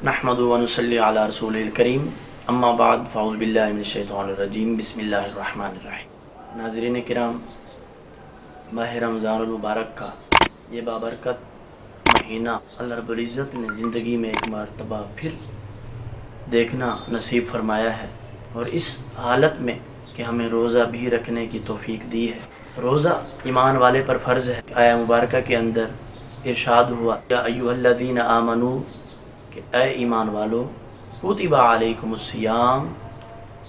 نحمدہ و نصلی علی رسولہ الکریم اما بعد فاعوذ باللہ من الشیطان الرجیم بسم اللہ الرحمن الرحیم۔ ناظرین کرام، ماہ رمضان المبارک کا یہ بابرکت مہینہ اللہ رب العزت نے زندگی میں ایک مرتبہ پھر دیکھنا نصیب فرمایا ہے، اور اس حالت میں کہ ہمیں روزہ بھی رکھنے کی توفیق دی ہے۔ روزہ ایمان والے پر فرض ہے۔ آیہ مبارکہ کے اندر ارشاد ہوا یا ایھا الذین آمنو، کہ اے ایمان والو، کتب علیکم الصیام،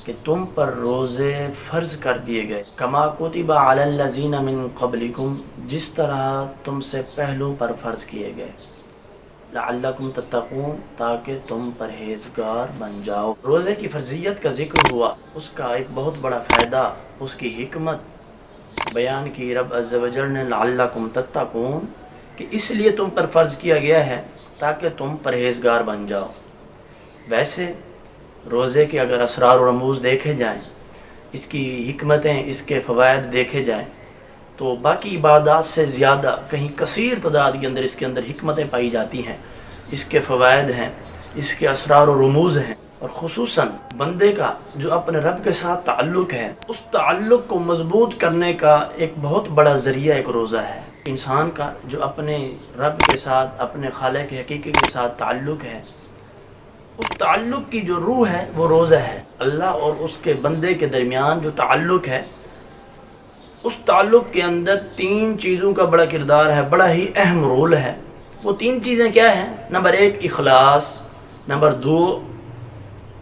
کہ تم پر روزے فرض کر دیے گئے، کما کتب علی الذین من قبلکم، جس طرح تم سے پہلوں پر فرض کیے گئے، لعلکم تتقون، تاکہ تم پرہیزگار بن جاؤ۔ روزے کی فرضیت کا ذکر ہوا، اس کا ایک بہت بڑا فائدہ، اس کی حکمت بیان کی رب عز و جل نے، لعلکم تتقون، کہ اس لیے تم پر فرض کیا گیا ہے تاکہ تم پرہیزگار بن جاؤ۔ ویسے روزے کے اگر اسرار و رموز دیکھے جائیں، اس کی حکمتیں، اس کے فوائد دیکھے جائیں، تو باقی عبادات سے زیادہ کہیں کثیر تعداد کے اندر حکمتیں پائی جاتی ہیں، اس کے فوائد ہیں، اس کے اسرار و رموز ہیں، اور خصوصاً بندے کا جو اپنے رب کے ساتھ تعلق ہے، اس تعلق کو مضبوط کرنے کا ایک بہت بڑا ذریعہ ایک روزہ ہے۔ انسان کا جو اپنے رب کے ساتھ، اپنے خالق حقیقی کے ساتھ تعلق ہے، اس تعلق کی جو روح ہے وہ روزہ ہے۔ اللہ اور اس کے بندے کے درمیان جو تعلق ہے، اس تعلق کے اندر تین چیزوں کا بڑا کردار ہے، بڑا ہی اہم رول ہے۔ وہ تین چیزیں کیا ہیں؟ نمبر 1 اخلاص، نمبر 2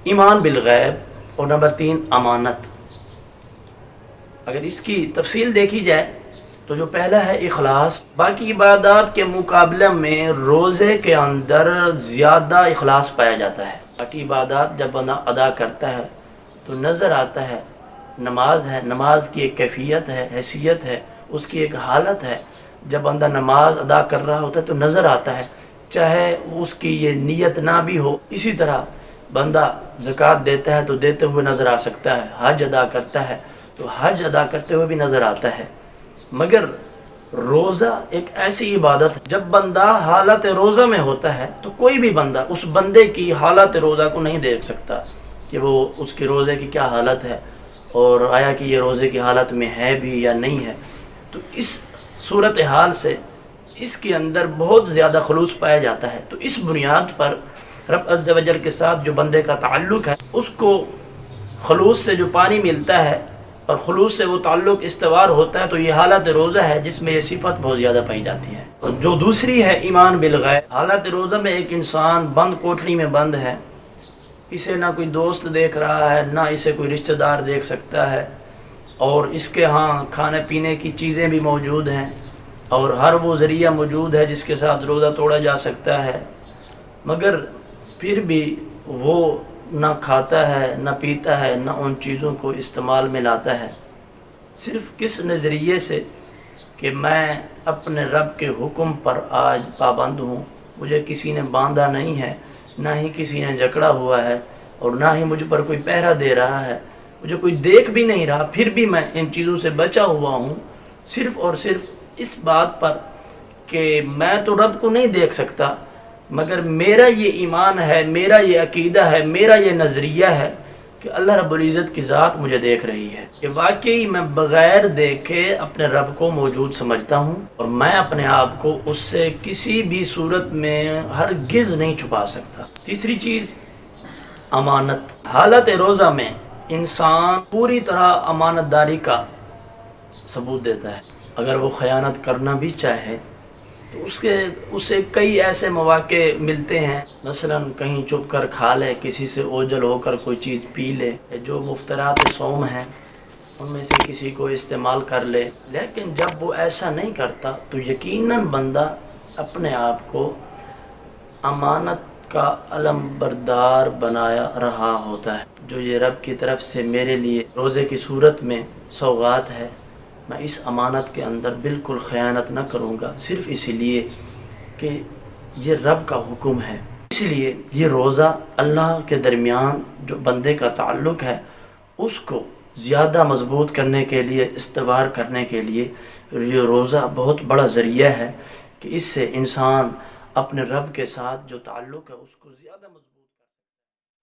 ایمان بالغیب، اور نمبر 3 امانت۔ اگر اس کی تفصیل دیکھی جائے تو جو پہلا ہے اخلاص، باقی عبادات کے مقابلے میں روزے کے اندر زیادہ اخلاص پایا جاتا ہے۔ باقی عبادات جب بندہ ادا کرتا ہے تو نظر آتا ہے، نماز ہے، نماز کی ایک کیفیت ہے، حیثیت ہے، اس کی ایک حالت ہے۔ جب بندہ نماز ادا کر رہا ہوتا ہے تو نظر آتا ہے، چاہے اس کی یہ نیت نہ بھی ہو۔ اسی طرح بندہ زکوٰۃ دیتا ہے تو دیتے ہوئے نظر آ سکتا ہے، حج ادا کرتا ہے تو حج ادا کرتے ہوئے بھی نظر آتا ہے۔ مگر روزہ ایک ایسی عبادت ہے، جب بندہ حالت روزہ میں ہوتا ہے تو کوئی بھی بندہ اس بندے کی حالت روزہ کو نہیں دیکھ سکتا کہ وہ اس کے روزے کی کیا حالت ہے، اور آیا کہ یہ روزے کی حالت میں ہے بھی یا نہیں ہے۔ تو اس صورتحال سے اس کے اندر بہت زیادہ خلوص پایا جاتا ہے۔ تو اس بنیاد پر رب عز و جل کے ساتھ جو بندے کا تعلق ہے، اس کو خلوص سے جو پانی ملتا ہے اور خلوص سے وہ تعلق استوار ہوتا ہے، تو یہ حالت روزہ ہے جس میں یہ صفت بہت زیادہ پائی جاتی ہے۔ اور جو دوسری ہے ایمان بالغیب، حالت روزہ میں ایک انسان بند کوٹری میں بند ہے، اسے نہ کوئی دوست دیکھ رہا ہے، نہ اسے کوئی رشتہ دار دیکھ سکتا ہے، اور اس کے ہاں کھانے پینے کی چیزیں بھی موجود ہیں، اور ہر وہ ذریعہ موجود ہے جس کے ساتھ روزہ توڑا جا سکتا ہے، مگر پھر بھی وہ نہ کھاتا ہے، نہ پیتا ہے، نہ ان چیزوں کو استعمال میں لاتا ہے، صرف کس نظریے سے کہ میں اپنے رب کے حکم پر آج پابند ہوں، مجھے کسی نے باندھا نہیں ہے، نہ ہی کسی نے جکڑا ہوا ہے، اور نہ ہی مجھ پر کوئی پہرا دے رہا ہے، مجھے کوئی دیکھ بھی نہیں رہا، پھر بھی میں ان چیزوں سے بچا ہوا ہوں، صرف اور صرف اس بات پر کہ میں تو رب کو نہیں دیکھ سکتا، مگر میرا یہ ایمان ہے، میرا یہ عقیدہ ہے، میرا یہ نظریہ ہے کہ اللہ رب العزت کی ذات مجھے دیکھ رہی ہے، کہ واقعی میں بغیر دیکھے اپنے رب کو موجود سمجھتا ہوں، اور میں اپنے آپ کو اس سے کسی بھی صورت میں ہرگز نہیں چھپا سکتا۔ تیسری چیز امانت۔ حالت روزہ میں انسان پوری طرح امانت داری کا ثبوت دیتا ہے۔ اگر وہ خیانت کرنا بھی چاہے تو اسے کئی ایسے مواقع ملتے ہیں، مثلا کہیں چھپ کر کھا لے، کسی سے اوجھل ہو کر کوئی چیز پی لے، جو مفطرات صوم ہیں ان میں سے کسی کو استعمال کر لے۔ لیکن جب وہ ایسا نہیں کرتا تو یقیناً بندہ اپنے آپ کو امانت کا علم بردار بنایا رہا ہوتا ہے، جو یہ رب کی طرف سے میرے لیے روزے کی صورت میں سوغات ہے، میں اس امانت کے اندر بالکل خیانت نہ کروں گا، صرف اسی لیے کہ یہ رب کا حکم ہے۔ اس لیے یہ روزہ اللہ کے درمیان جو بندے کا تعلق ہے، اس کو زیادہ مضبوط کرنے کے لیے، استوار کرنے کے لیے یہ روزہ بہت بڑا ذریعہ ہے کہ اس سے انسان اپنے رب کے ساتھ جو تعلق ہے اس کو زیادہ مضبوط